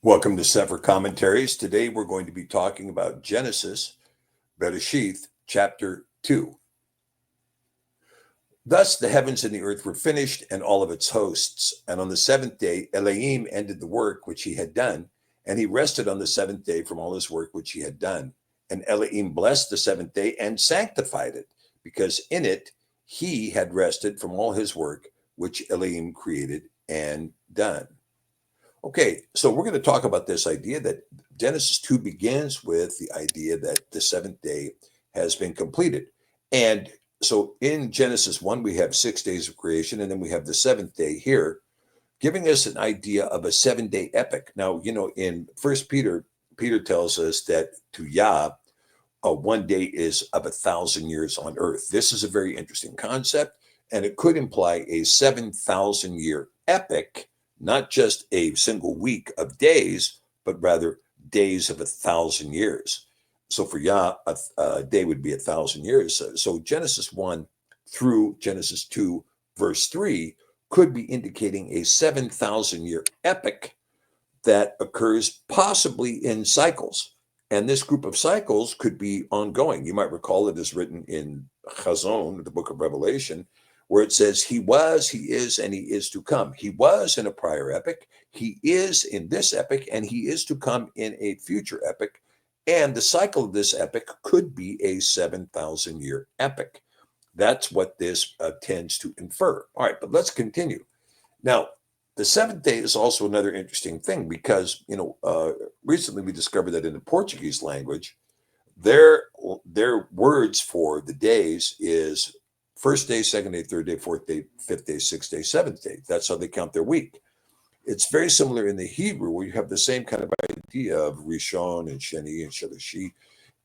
Welcome to Cepher Commentaries. Today we're going to be talking about Genesis, Bere'shiyth, chapter 2. Thus the heavens and the earth were finished and all of its hosts. And on the seventh day, Elohim ended the work which he had done, and he rested on the seventh day from all his work which he had done. And Elohim blessed the seventh day and sanctified it, because in it he had rested from all his work which Elohim created and done. Okay, so we're going to talk about this idea that Genesis 2 begins with the idea that the seventh day has been completed. And so in Genesis 1, we have 6 days of creation, and then we have the seventh day here, giving us an idea of a 7-day epic. Now, in First Peter, Peter tells us that to Yah, 1 day is of 1,000 years on earth. This is a very interesting concept, and it could imply a 7,000-year epic, not just a single week of days, but rather days of 1,000 years. So for Yah, a day would be 1,000 years. So Genesis 1 through Genesis 2, verse 3, could be indicating a 7,000-year epic that occurs possibly in cycles. And this group of cycles could be ongoing. You might recall it is written in Chazon, the book of Revelation, where it says, he was, he is, and he is to come. He was in a prior epic, he is in this epic, and he is to come in a future epic. And the cycle of this epic could be a 7,000-year epic. That's what this tends to infer. All right, but let's continue. Now, the seventh day is also another interesting thing because, recently we discovered that in the Portuguese language, their words for the days is first day, second day, third day, fourth day, fifth day, sixth day, seventh day. That's how they count their week. It's very similar in the Hebrew, where you have the same kind of idea of Rishon and Sheni and Shalishi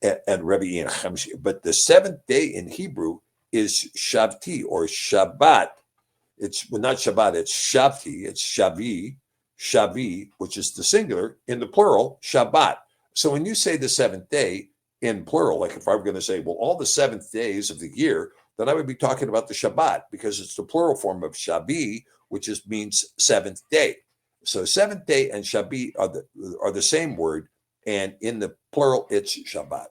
and Revi and Chamshi. But the seventh day in Hebrew is Shavti or Shabbat. It's not Shabbat, it's Shavti, it's Shavi, which is the singular, in the plural, Shabbat. So when you say the seventh day in plural, like if I were going to say, well, all the seventh days of the year, then I would be talking about the Shabbat because it's the plural form of Shavi, which means seventh day. So seventh day and Shavi are the same word, and in the plural, it's Shabbat.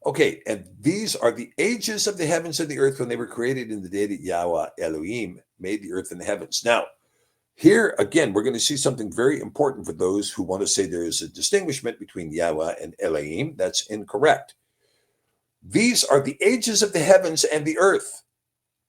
Okay, and these are the ages of the heavens and the earth when they were created in the day that Yahweh Elohim made the earth and the heavens. Now, here again, we're going to see something very important for those who want to say there is a distinguishment between Yahweh and Elohim. That's incorrect. These are the ages of the heavens and the earth.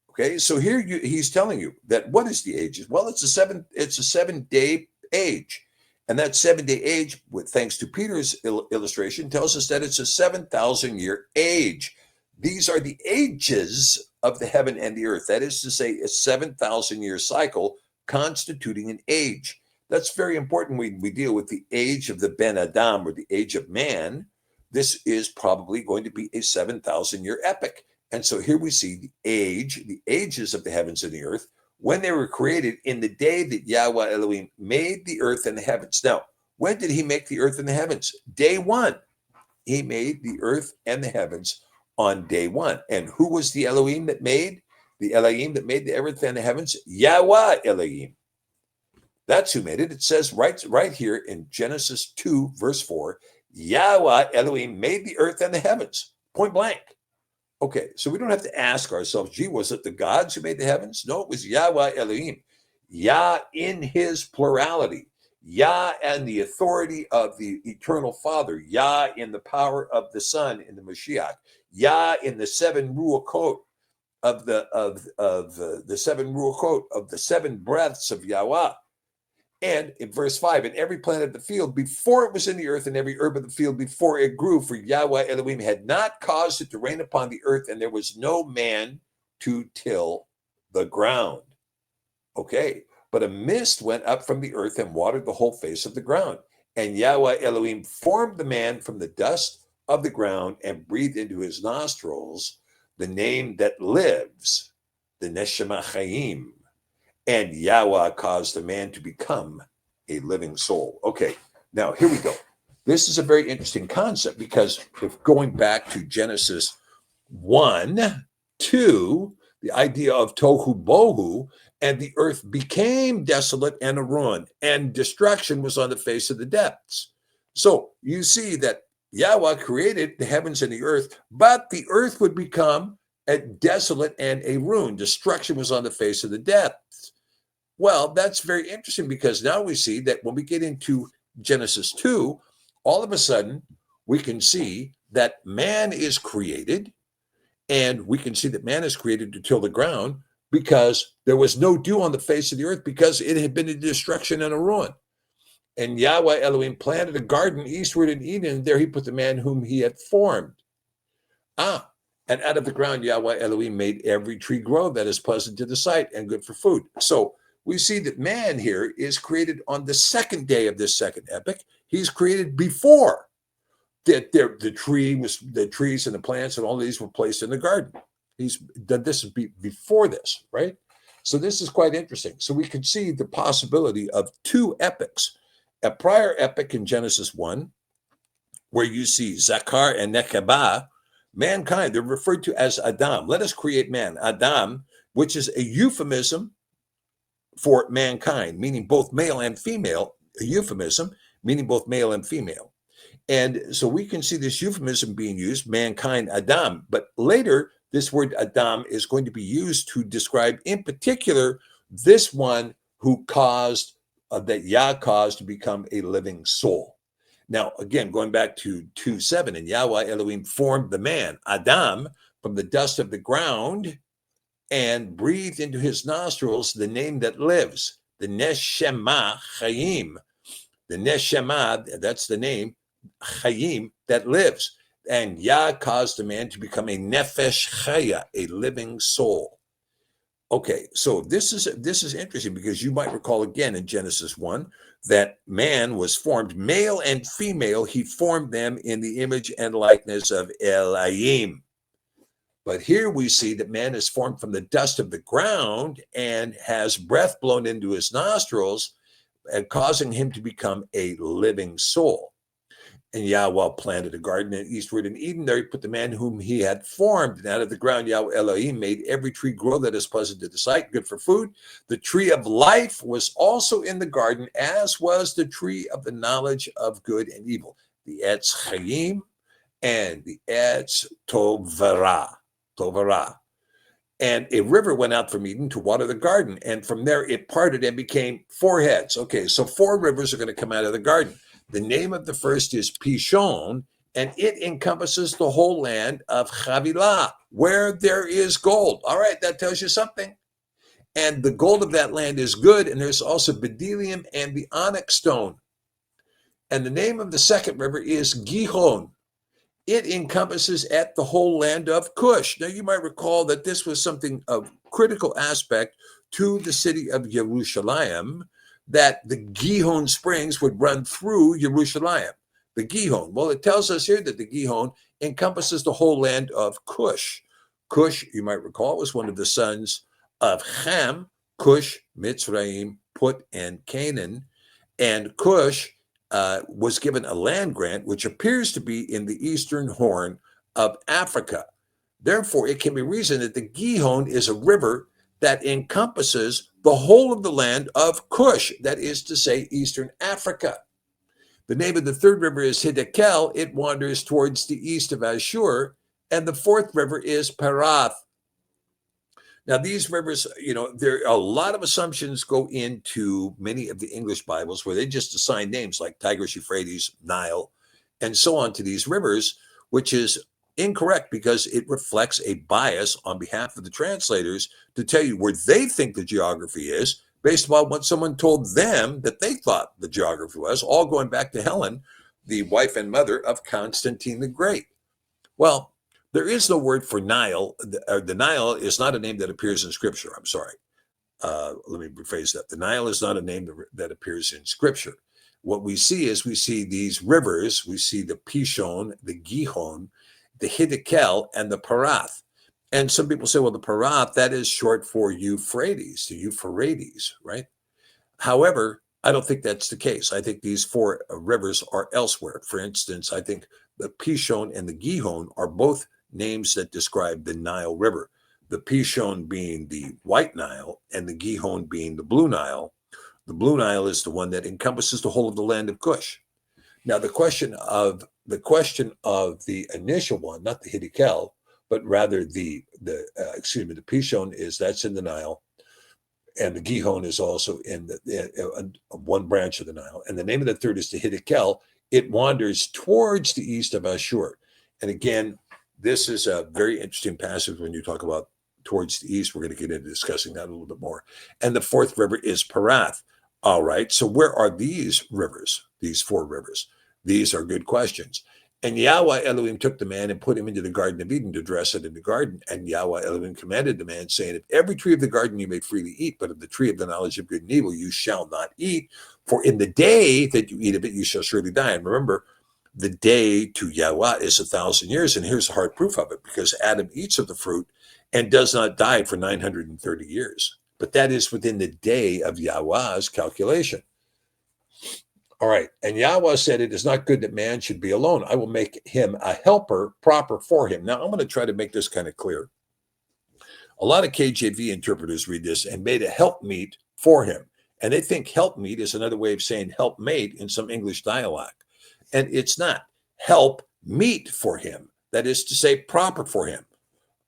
Okay, so here he's telling you that what is the ages? Well, it's a 7-day age. And that 7-day age, thanks to Peter's illustration, tells us that it's a 7,000-year age. These are the ages of the heaven and the earth. That is to say, a 7,000-year cycle constituting an age. That's very important when we deal with the age of the Ben Adam or the age of man. This is probably going to be a 7,000-year epic. And so here we see the ages of the heavens and the earth, when they were created in the day that Yahweh Elohim made the earth and the heavens. Now, when did he make the earth and the heavens? Day one. He made the earth and the heavens on day one. And who was the Elohim that made? The Elohim that made the earth and the heavens? Yahweh Elohim. That's who made it. It says right here in Genesis 2, verse 4, Yahweh Elohim made the earth and the heavens. Point blank. Okay, so we don't have to ask ourselves, gee, was it the gods who made the heavens? No, it was Yahweh Elohim. Yah in his plurality. Yah and the authority of the eternal Father. Yah in the power of the Son in the Mashiach. Yah in the 7 ruachot of the 7 ruachot of the 7 breaths of Yahweh. And in verse 5, in every plant of the field before it was in the earth, and every herb of the field before it grew, for Yahweh Elohim had not caused it to rain upon the earth, and there was no man to till the ground. Okay, but a mist went up from the earth and watered the whole face of the ground. And Yahweh Elohim formed the man from the dust of the ground and breathed into his nostrils the name that lives, the Neshama Chaim. And Yahweh caused the man to become a living soul. Okay, now here we go. This is a very interesting concept because if going back to Genesis 1, 2, the idea of tohu bohu and the earth became desolate and a ruin, and destruction was on the face of the depths. So you see that Yahweh created the heavens and the earth, but the earth would become a desolate and a ruin. Destruction was on the face of the depths. Well, that's very interesting, because now we see that when we get into Genesis 2, all of a sudden we can see that man is created, and we can see that man is created to till the ground, because there was no dew on the face of the earth, because it had been a destruction and a ruin. And Yahweh Elohim planted a garden eastward in Eden, and there he put the man whom he had formed. And out of the ground Yahweh Elohim made every tree grow that is pleasant to the sight and good for food. So we see that man here is created on the second day of this second epoch. He's created before that the trees and the plants and all these were placed in the garden. He's done this before this, right? So this is quite interesting. So we can see the possibility of two epochs. A prior epoch in Genesis 1, where you see Zakar and Nekeba, mankind, they're referred to as Adam. Let us create man, Adam, which is a euphemism for mankind, meaning both male and female, a euphemism, meaning both male and female. And so we can see this euphemism being used, mankind, Adam. But later, this word Adam is going to be used to describe, in particular, this one who caused, that Yah caused to become a living soul. Now, again, going back to 2:7, and Yahweh Elohim formed the man, Adam, from the dust of the ground, and breathed into his nostrils the name that lives, the Neshama Chaim. The Neshama, that's the name, Chaim, that lives. And Yah caused the man to become a Nefesh Chaya, a living soul. Okay, so this is interesting, because you might recall again in Genesis 1 that man was formed, male and female. He formed them in the image and likeness of Elohim. But here we see that man is formed from the dust of the ground and has breath blown into his nostrils, and causing him to become a living soul. And Yahweh planted a garden eastward in Eden. There he put the man whom he had formed. And out of the ground Yahweh Elohim made every tree grow that is pleasant to the sight, good for food. The tree of life was also in the garden, as was the tree of the knowledge of good and evil, the Etz Chaim and the Etz Tovara. And a river went out from Eden to water the garden. And from there it parted and became four heads. Okay, so four rivers are going to come out of the garden. The name of the first is Pidgeon, and it encompasses the whole land of Havilah, where there is gold. All right, that tells you something. And the gold of that land is good, and there's also bdellium and the onyx stone. And the name of the second river is Gihon. It encompasses at the whole land of Cush. Now, you might recall that this was something of critical aspect to the city of Jerusalem, that the Gihon springs would run through Jerusalem. The Gihon. Well, it tells us here that the Gihon encompasses the whole land of Cush. Cush, you might recall, was one of the sons of Ham, Cush, Mitzrayim, Put, and Canaan. And Cush was given a land grant, which appears to be in the eastern horn of Africa. Therefore, it can be reasoned that the Gihon is a river that encompasses the whole of the land of Cush, that is to say, eastern Africa. The name of the third river is Hiddekel. It wanders towards the east of Ashur. And the fourth river is Perath. Now, these rivers, there are a lot of assumptions go into many of the English Bibles where they just assign names like Tigris, Euphrates, Nile, and so on to these rivers, which is incorrect, because it reflects a bias on behalf of the translators to tell you where they think the geography is based upon what someone told them that they thought the geography was, all going back to Helen, the wife and mother of Constantine the Great. Well, there is no word for Nile. The Nile is not a name that appears in Scripture. I'm sorry. Let me rephrase that. The Nile is not a name that appears in Scripture. What we see is these rivers. We see the Pishon, the Gihon, the Hiddekel, and the Perath. And some people say, well, the Perath, that is short for Euphrates, the Euphrates, right? However, I don't think that's the case. I think these four rivers are elsewhere. For instance, I think the Pishon and the Gihon are both names that describe the Nile River. the Pishon being the White Nile and the Gihon being the Blue Nile. The Blue Nile is the one that encompasses the whole of the land of Cush. Now, the question of the initial one, not the Hiddekel, but rather the Pishon that's in the Nile, and the Gihon is also in one branch of the Nile. And the name of the third is the Hiddekel. It wanders towards the east of Ashur. And again, this is a very interesting passage when you talk about towards the east. We're going to get into discussing that a little bit more. And the fourth river is Parath. All right, so where are these rivers, these four rivers? These are good questions. And Yahweh Elohim took the man and put him into the Garden of Eden to dress it in the garden. And Yahweh Elohim commanded the man, saying, of every tree of the garden you may freely eat, but of the tree of the knowledge of good and evil you shall not eat. For in the day that you eat of it, you shall surely die. And remember, the day to Yahweh is 1,000 years. And here's the hard proof of it, because Adam eats of the fruit and does not die for 930 years. But that is within the day of Yahweh's calculation. All right. And Yahweh said, it is not good that man should be alone. I will make him a helper proper for him. Now, I'm going to try to make this kind of clear. A lot of KJV interpreters read this and made a helpmeet for him. And they think helpmeet is another way of saying helpmate in some English dialect. And it's not. Help meet for him. That is to say, proper for him.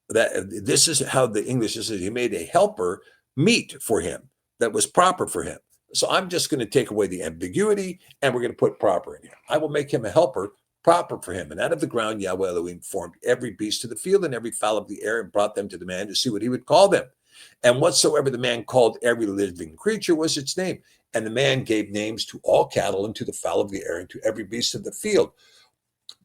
This is how the English says he made a helper meet for him that was proper for him. So I'm just going to take away the ambiguity and we're going to put proper in here. I will make him a helper proper for him. And out of the ground, Yahweh Elohim formed every beast of the field and every fowl of the air and brought them to the man to see what he would call them. And whatsoever the man called every living creature was its name. And the man gave names to all cattle and to the fowl of the air and to every beast of the field.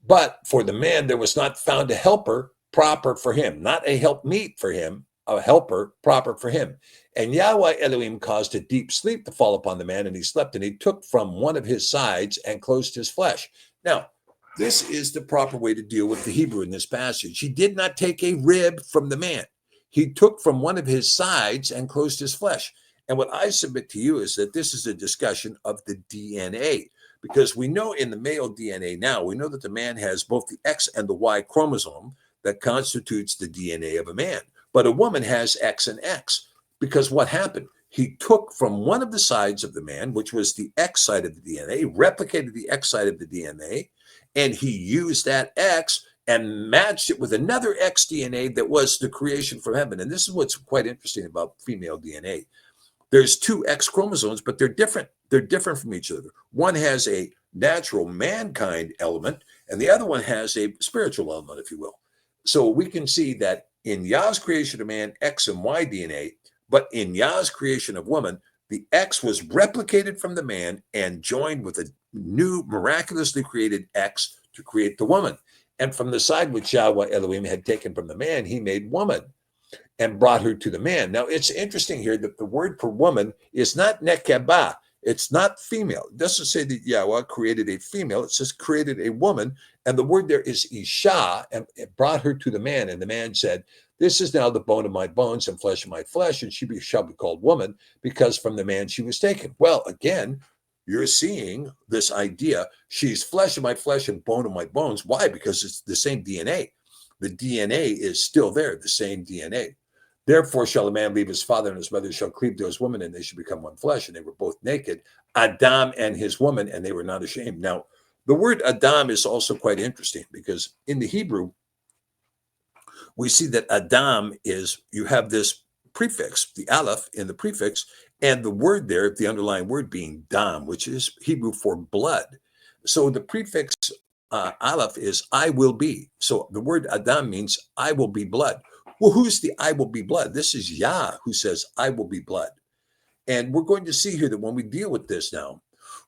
But for the man, there was not found a helper proper for him, not a helpmeet for him, a helper proper for him. And Yahweh Elohim caused a deep sleep to fall upon the man, and he slept, and he took from one of his sides and closed his flesh. Now, this is the proper way to deal with the Hebrew in this passage. He did not take a rib from the man. He took from one of his sides and closed his flesh. And what I submit to you is that this is a discussion of the DNA, because we know in the male DNA now, we know that the man has both the X and the Y chromosome that constitutes the DNA of a man. But a woman has X and X, because what happened? He took from one of the sides of the man, which was the X side of the DNA, replicated the X side of the DNA, and he used that X and matched it with another X DNA that was the creation from heaven. And this is what's quite interesting about female DNA. There's two X chromosomes, but they're different. They're different from each other. One has a natural mankind element, and the other one has a spiritual element, if you will. So we can see that in Yah's creation of man, X and Y DNA, but in Yah's creation of woman, the X was replicated from the man and joined with a new miraculously created X to create the woman. And from the side which Yahweh Elohim had taken from the man, he made woman and brought her to the man. Now, it's interesting here that the word for woman is not nekebah. It's not female. It doesn't say that Yahweh created a female. It says created a woman. And the word there is isha, and it brought her to the man. And the man said, this is now the bone of my bones and flesh of my flesh, and she shall be called woman, because from the man she was taken. Well, again, you're seeing this idea. She's flesh of my flesh and bone of my bones. Why? Because it's the same DNA. The DNA is still there, the same DNA. Therefore shall a man leave his father and his mother shall cleave to his woman, and they shall become one flesh. And they were both naked, Adam and his woman, and they were not ashamed. Now, the word Adam is also quite interesting, because in the Hebrew, we see that Adam is, you have this prefix, the aleph in the prefix, and the word there, the underlying word being dam, which is Hebrew for blood. So the prefix aleph is I will be. So the word Adam means I will be blood. Well, who's the I will be blood? This is Yah who says I will be blood. And we're going to see here that when we deal with this now,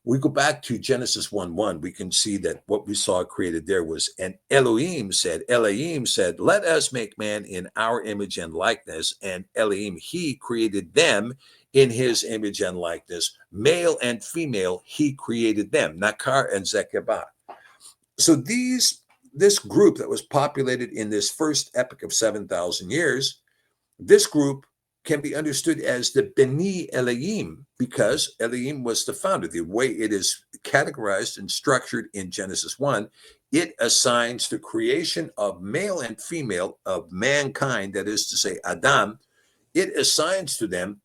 we go back to Genesis 1:1, we can see that what we saw created there was, and Elohim said, let us make man in our image and likeness. And Elohim, he created them in his image and likeness. Male and female, he created them. Nakar and Zekebah. So this group that was populated in this first epoch of 7,000 years, this group can be understood as the Beni Elohim, because Elohim was the founder. The way it is categorized and structured in Genesis 1 it assigns the creation of male and female of mankind, that is to say, Adam, it assigns to them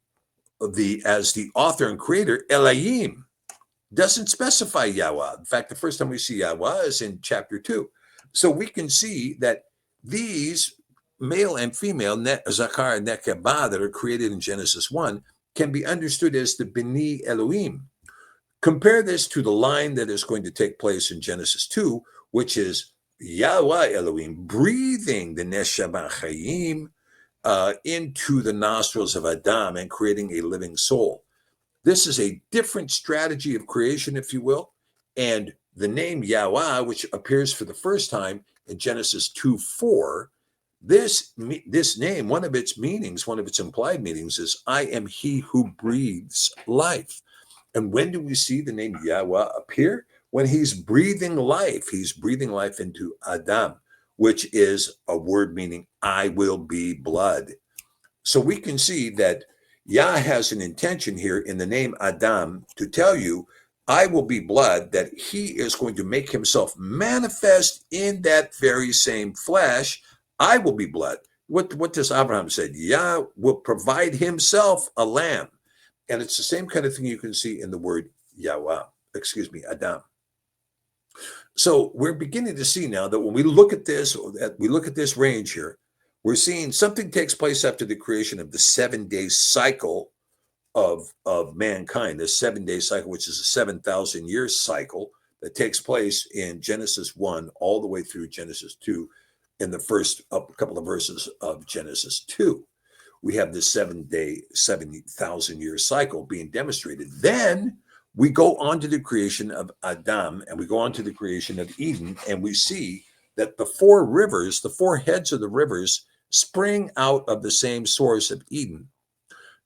as the author and creator, Elohim. Doesn't specify Yahweh. In fact, the first time we see Yahweh is in chapter 2. So we can see that these male and female, Zakar and Nekebah, that are created in Genesis 1, can be understood as the B'ni Elohim. Compare this to the line that is going to take place in Genesis 2, which is Yahweh Elohim breathing the Neshama Chayim into the nostrils of Adam and creating a living soul. This is a different strategy of creation, if you will. And the name Yahweh, which appears for the first time in Genesis 2:4, this name, one of its meanings, one of its implied meanings is, I am he who breathes life. And when do we see the name Yahweh appear? When he's breathing life. He's breathing life into Adam, which is a word meaning, I will be blood. So we can see that Yah has an intention here in the name Adam to tell you, I will be blood, that he is going to make himself manifest in that very same flesh. I will be blood. What does Abraham say? Yah will provide himself a lamb. And it's the same kind of thing you can see in the word Adam. So we're beginning to see now that when we look at this range here, we're seeing something takes place after the creation of the 7-day cycle of mankind, the 7-day cycle, which is a 7,000-year cycle that takes place in Genesis 1 all the way through Genesis 2 in the first couple of verses of Genesis 2. We have this 7-day, 70,000-year cycle being demonstrated. Then we go on to the creation of Adam, and we go on to the creation of Eden, and we see that the 4 rivers, the 4 heads of the rivers, spring out of the same source of Eden.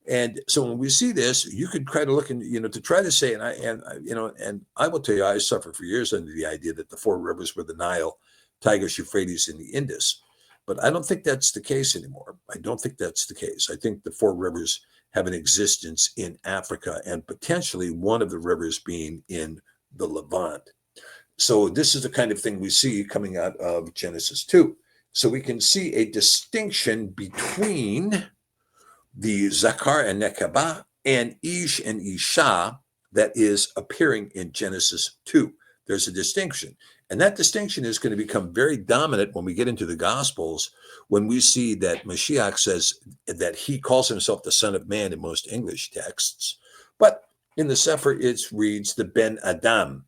And so when we see this, you could try to look and, to try to say, and I will tell you, I suffered for years under the idea that the 4 rivers were the Nile, Tigris, Euphrates, and the Indus. But I don't think that's the case anymore. I don't think that's the case. I think the 4 rivers have an existence in Africa, and potentially one of the rivers being in the Levant. So this is the kind of thing we see coming out of Genesis 2. So we can see a distinction between the Zakar and Nekebah and Ish and Isha that is appearing in Genesis 2. There's a distinction. And that distinction is going to become very dominant when we get into the Gospels, when we see that Mashiach says that he calls himself the Son of Man in most English texts. But in the Cepher, it reads the Ben Adam,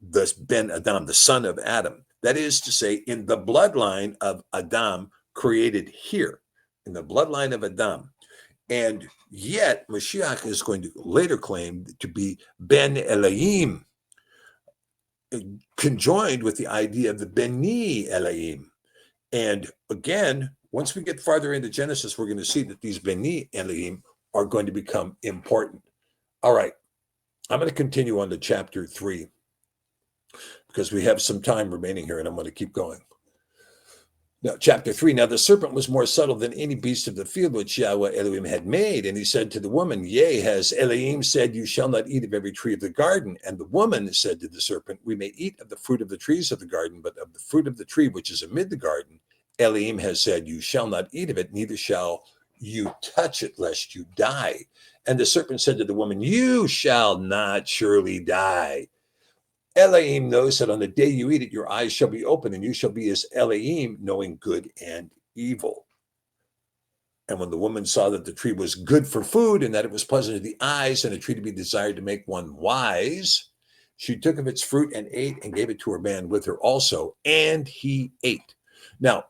the son of Adam. That is to say, in the bloodline of Adam created here, in the bloodline of Adam. And yet, Mashiach is going to later claim to be Ben Elohim, conjoined with the idea of the B'ni Elohim. And again, once we get farther into Genesis, we're going to see that these B'ni Elohim are going to become important. All right, I'm going to continue on to chapter 3 because we have some time remaining here, and I'm going to keep going. Now, chapter 3, now the serpent was more subtle than any beast of the field which Yahweh Elohim had made. And he said to the woman, yea, has Elohim said, you shall not eat of every tree of the garden? And the woman said to the serpent, we may eat of the fruit of the trees of the garden, but of the fruit of the tree which is amid the garden, Elohim has said, you shall not eat of it, neither shall you touch it, lest you die. And the serpent said to the woman, you shall not surely die. Elohim knows that on the day you eat it, your eyes shall be open, and you shall be as Elohim, knowing good and evil. And when the woman saw that the tree was good for food, and that it was pleasant to the eyes, and a tree to be desired to make one wise, she took of its fruit and ate, and gave it to her man with her also, and he ate. Now,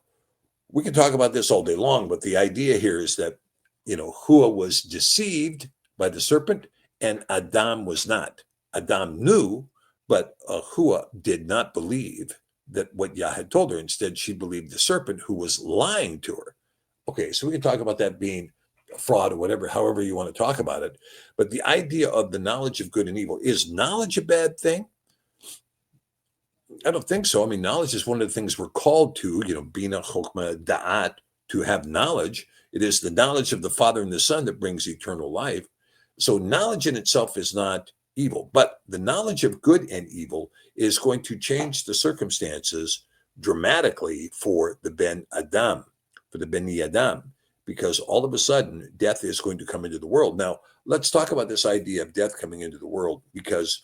we can talk about this all day long, but the idea here is that, Hua was deceived by the serpent, and Adam was not. Adam knew, but Hua did not believe that what Yah had told her. Instead, she believed the serpent who was lying to her. Okay, so we can talk about that being a fraud or whatever, however you want to talk about it. But the idea of the knowledge of good and evil, is knowledge a bad thing? I don't think so. I mean, knowledge is one of the things we're called to, Bina, Chokmah, Da'at, to have knowledge. It is the knowledge of the Father and the Son that brings eternal life. So knowledge in itself is not evil. But the knowledge of good and evil is going to change the circumstances dramatically for the Ben Adam, for the Beni Adam, because all of a sudden death is going to come into the world. Now, let's talk about this idea of death coming into the world, because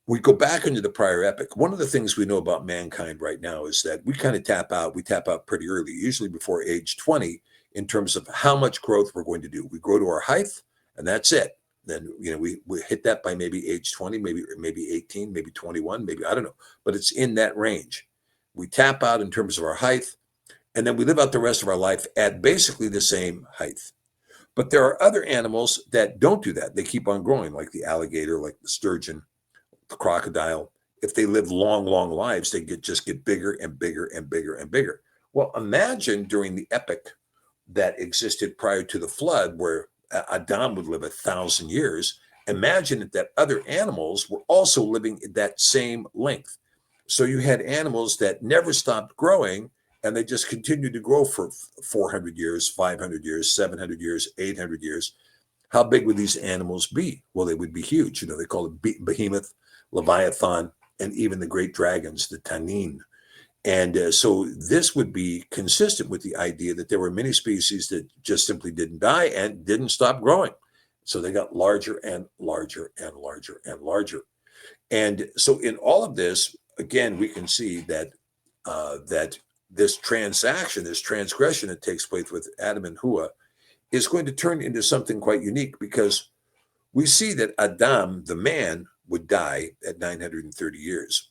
we go back into the prior epoch. One of the things we know about mankind right now is that we kind of tap out. We tap out pretty early, usually before age 20, in terms of how much growth we're going to do. We grow to our height, and that's it. Then we hit that by maybe age 20, maybe 18, maybe 21, maybe I don't know, but it's in that range. We tap out in terms of our height, and then we live out the rest of our life at basically the same height. But there are other animals that don't do that. They keep on growing, like the alligator, like the sturgeon, the crocodile. If they live long, long lives, they just get bigger and bigger and bigger and bigger. Well, imagine during the epoch that existed prior to the flood, where Adam would live 1,000 years. Imagine that other animals were also living at that same length. So you had animals that never stopped growing, and they just continued to grow for 400 years, 500 years, 700 years, 800 years. How big would these animals be? Well, they would be huge. They call it Behemoth, Leviathan, and even the great dragons, the Tannin. And so this would be consistent with the idea that there were many species that just simply didn't die and didn't stop growing. So they got larger and larger and larger and larger. And so in all of this, again, we can see that that this transaction, this transgression that takes place with Adam and Hua is going to turn into something quite unique, because we see that Adam, the man, would die at 930 years,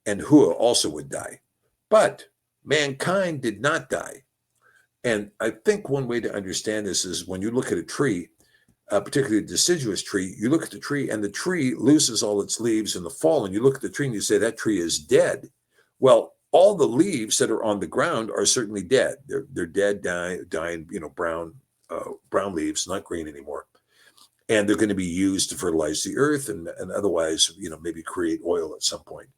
and Hua also would die. But mankind did not die. And I think one way to understand this is when you look at a tree, particularly a deciduous tree, you look at the tree and the tree loses all its leaves in the fall, and you look at the tree and you say that tree is dead. Well, all the leaves that are on the ground are certainly dead. They're dead, dying, brown leaves, not green anymore. And they're going to be used to fertilize the earth and otherwise, maybe create oil at some point.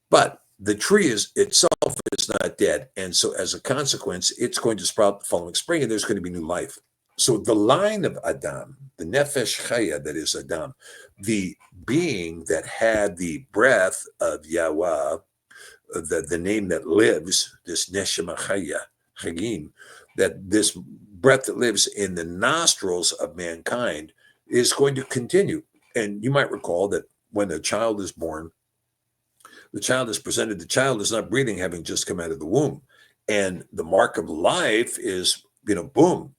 But the tree itself is not dead. And so as a consequence, it's going to sprout the following spring, and there's going to be new life. So the line of Adam, the Nefesh Chaya, that is Adam, the being that had the breath of Yahweh, the name that lives, this Neshama Chaya, Chagim, that this breath that lives in the nostrils of mankind is going to continue. And you might recall that when a child is born, the child is presented, the child is not breathing, having just come out of the womb. And the mark of life is, boom,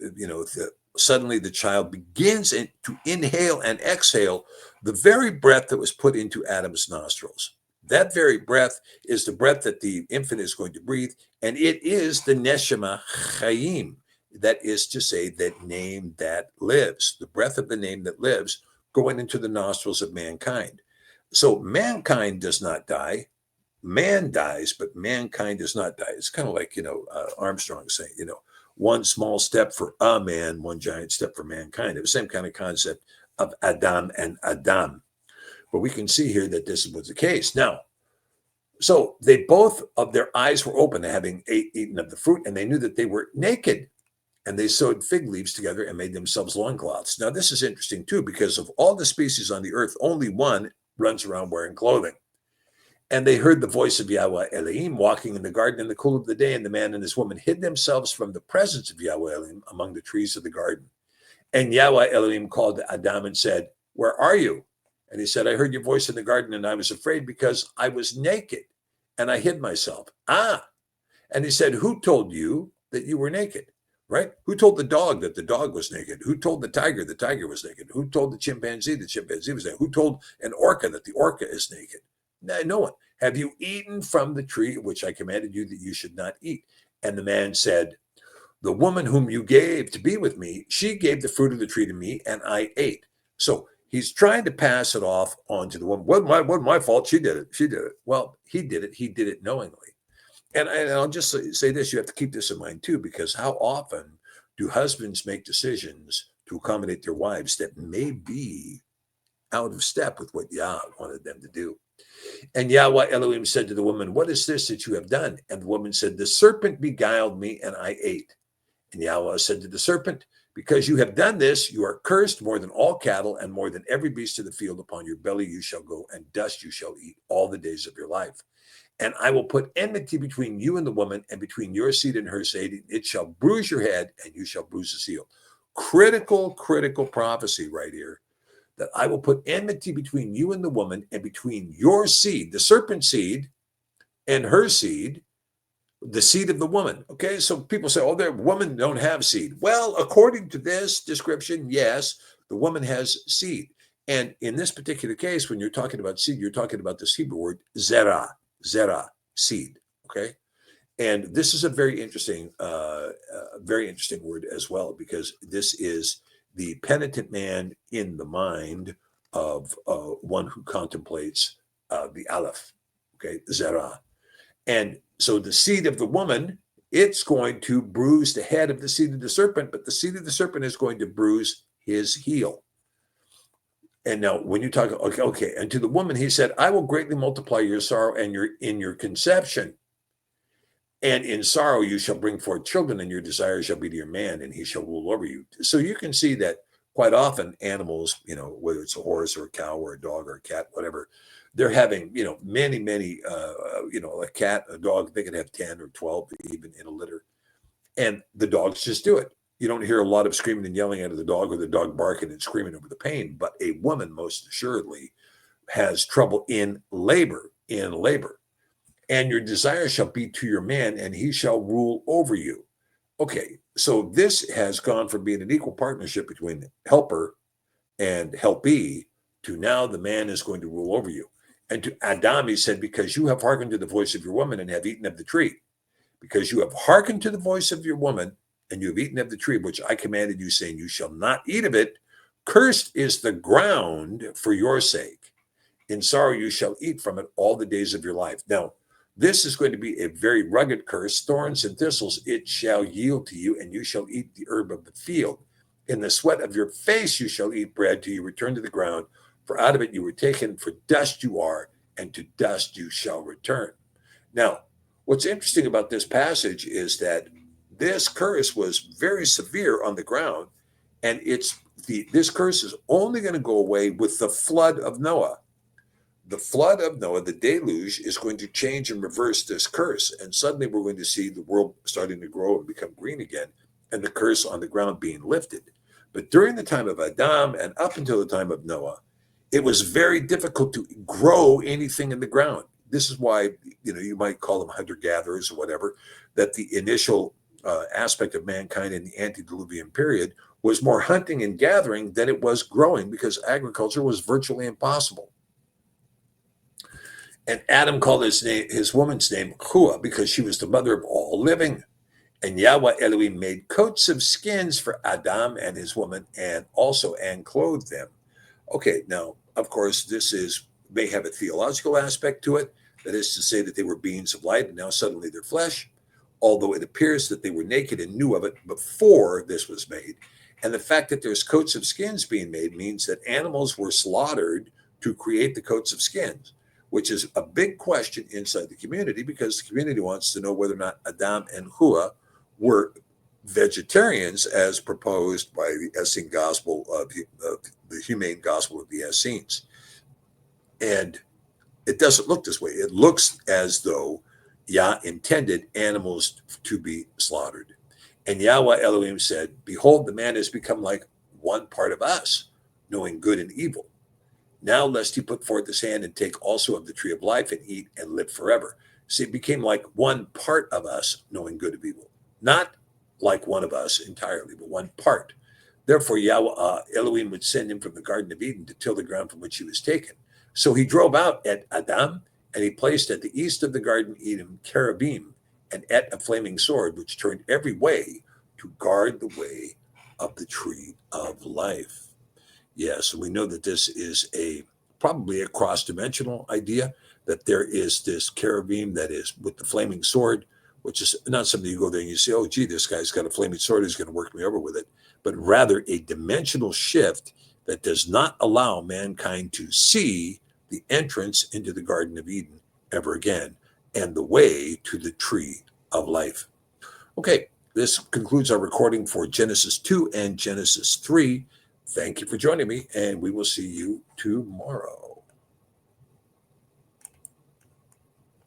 suddenly the child begins to inhale and exhale the very breath that was put into Adam's nostrils. That very breath is the breath that the infant is going to breathe, and it is the Neshama Chayim. That is to say, that name that lives, the breath of the name that lives, going into the nostrils of mankind. So mankind does not die. Man dies, but mankind does not die. It's kind of like, Armstrong saying, one small step for a man, one giant step for mankind. It was the same kind of concept of Adam and Adam. But we can see here that this was the case. Now, so they both of their eyes were open, having eaten of the fruit, and they knew that they were naked. And they sewed fig leaves together and made themselves loincloths. Now, this is interesting, too, because of all the species on the earth, only one runs around wearing clothing. And they heard the voice of Yahweh Elohim walking in the garden in the cool of the day, and the man and his woman hid themselves from the presence of Yahweh Elohim among the trees of the garden. And Yahweh Elohim called to Adam and said, "Where are you?" And he said, "I heard your voice in the garden, and I was afraid because I was naked, and I hid myself." And he said, "Who told you that you were naked?" Right? Who told the dog that the dog was naked? Who told the tiger was naked? Who told the chimpanzee was naked? Who told an orca that the orca is naked? No one. "Have you eaten from the tree which I commanded you that you should not eat?" And the man said, "The woman whom you gave to be with me, she gave the fruit of the tree to me, and I ate." So he's trying to pass it off onto the woman. Wasn't my fault. She did it. Well, he did it. He did it knowingly. And I'll just say this, you have to keep this in mind too, because how often do husbands make decisions to accommodate their wives that may be out of step with what Yah wanted them to do? And Yahweh Elohim said to the woman, "What is this that you have done?" And the woman said, "The serpent beguiled me and I ate." And Yahweh said to the serpent, Because you have done this, you are cursed more than all cattle and more than every beast of the field. Upon your belly you shall go, and dust you shall eat all the days of your life. And I will put enmity between you and the woman, and between your seed and her seed. It shall bruise your head, and you shall bruise his heel. Critical prophecy right here, that I will put enmity between you and the woman, and between your seed, the serpent seed, and her seed, the seed of the woman. Okay, so people say, oh, the women don't have seed. Well, according to this description, yes, the woman has seed. And in this particular case, when you're talking about seed, you're talking about this Hebrew word zera, seed. Okay, and this is a very interesting word as well, because this is the penitent man in the mind of one who contemplates the Aleph. Okay, zera. And so the seed of the woman, it's going to bruise the head of the seed of the serpent, but the seed of the serpent is going to bruise his heel. And now when you talk, okay, and to the woman, he said, I will greatly multiply your sorrow and your conception. And in sorrow you shall bring forth children, and your desire shall be to your man, and he shall rule over you. So you can see that quite often animals, whether it's a horse or a cow or a dog or a cat, whatever, they're having, many, a cat, a dog, they can have 10 or 12 even in a litter. And the dogs just do it. You don't hear a lot of screaming and yelling out of the dog, or the dog barking and screaming over the pain. But a woman most assuredly has trouble in labor. And your desire shall be to your man, and he shall rule over you. Okay, so this has gone from being an equal partnership between helper and helpee to now the man is going to rule over you. And to Adam, he said, because you have hearkened to the voice of your woman and have eaten of the tree. Because you have hearkened to the voice of your woman and you have eaten of the tree, which I commanded you, saying, you shall not eat of it. Cursed is the ground for your sake. In sorrow you shall eat from it all the days of your life. Now, this is going to be a very rugged curse. Thorns and thistles it shall yield to you, and you shall eat the herb of the field. In the sweat of your face you shall eat bread till you return to the ground. For out of it you were taken, for dust you are, and to dust you shall return. Now, what's interesting about this passage is that this curse was very severe on the ground, and this curse is only going to go away with the flood of Noah. The flood of Noah, the deluge, is going to change and reverse this curse. And suddenly we're going to see the world starting to grow and become green again, and the curse on the ground being lifted. But during the time of Adam and up until the time of Noah, it was very difficult to grow anything in the ground. This is why, you might call them hunter-gatherers or whatever, that the initial aspect of mankind in the antediluvian period was more hunting and gathering than it was growing, because agriculture was virtually impossible. And Adam called his woman's name Hua, because she was the mother of all living. And Yahweh Elohim made coats of skins for Adam and his woman, and clothed them. Okay, now, of course, this may have a theological aspect to it. That is to say that they were beings of light, and now suddenly they're flesh, although it appears that they were naked and knew of it before this was made. And the fact that there's coats of skins being made means that animals were slaughtered to create the coats of skins, which is a big question inside the community, because the community wants to know whether or not Adam and Hua were vegetarians as proposed by the Essene gospel of the humane gospel of the Essenes. And it doesn't look this way. It looks as though Yah intended animals to be slaughtered. And Yahweh Elohim said, behold, the man has become like one part of us, knowing good and evil. Now lest he put forth his hand and take also of the tree of life and eat and live forever. See, it became like one part of us, knowing good and evil. Not like one of us entirely, but one part. Therefore, Yahweh Elohim would send him from the Garden of Eden to till the ground from which he was taken. So he drove out at Adam, and he placed at the east of the Garden of Eden cherubim, and at a flaming sword, which turned every way to guard the way of the tree of life. Yes, we know that this is probably a cross-dimensional idea, that there is this cherubim that is with the flaming sword, which is not something you go there and you say, oh, gee, this guy's got a flaming sword, he's going to work me over with it, but rather a dimensional shift that does not allow mankind to see the entrance into the Garden of Eden ever again, and the way to the tree of life. Okay, this concludes our recording for Genesis 2 and Genesis 3. Thank you for joining me, and we will see you tomorrow.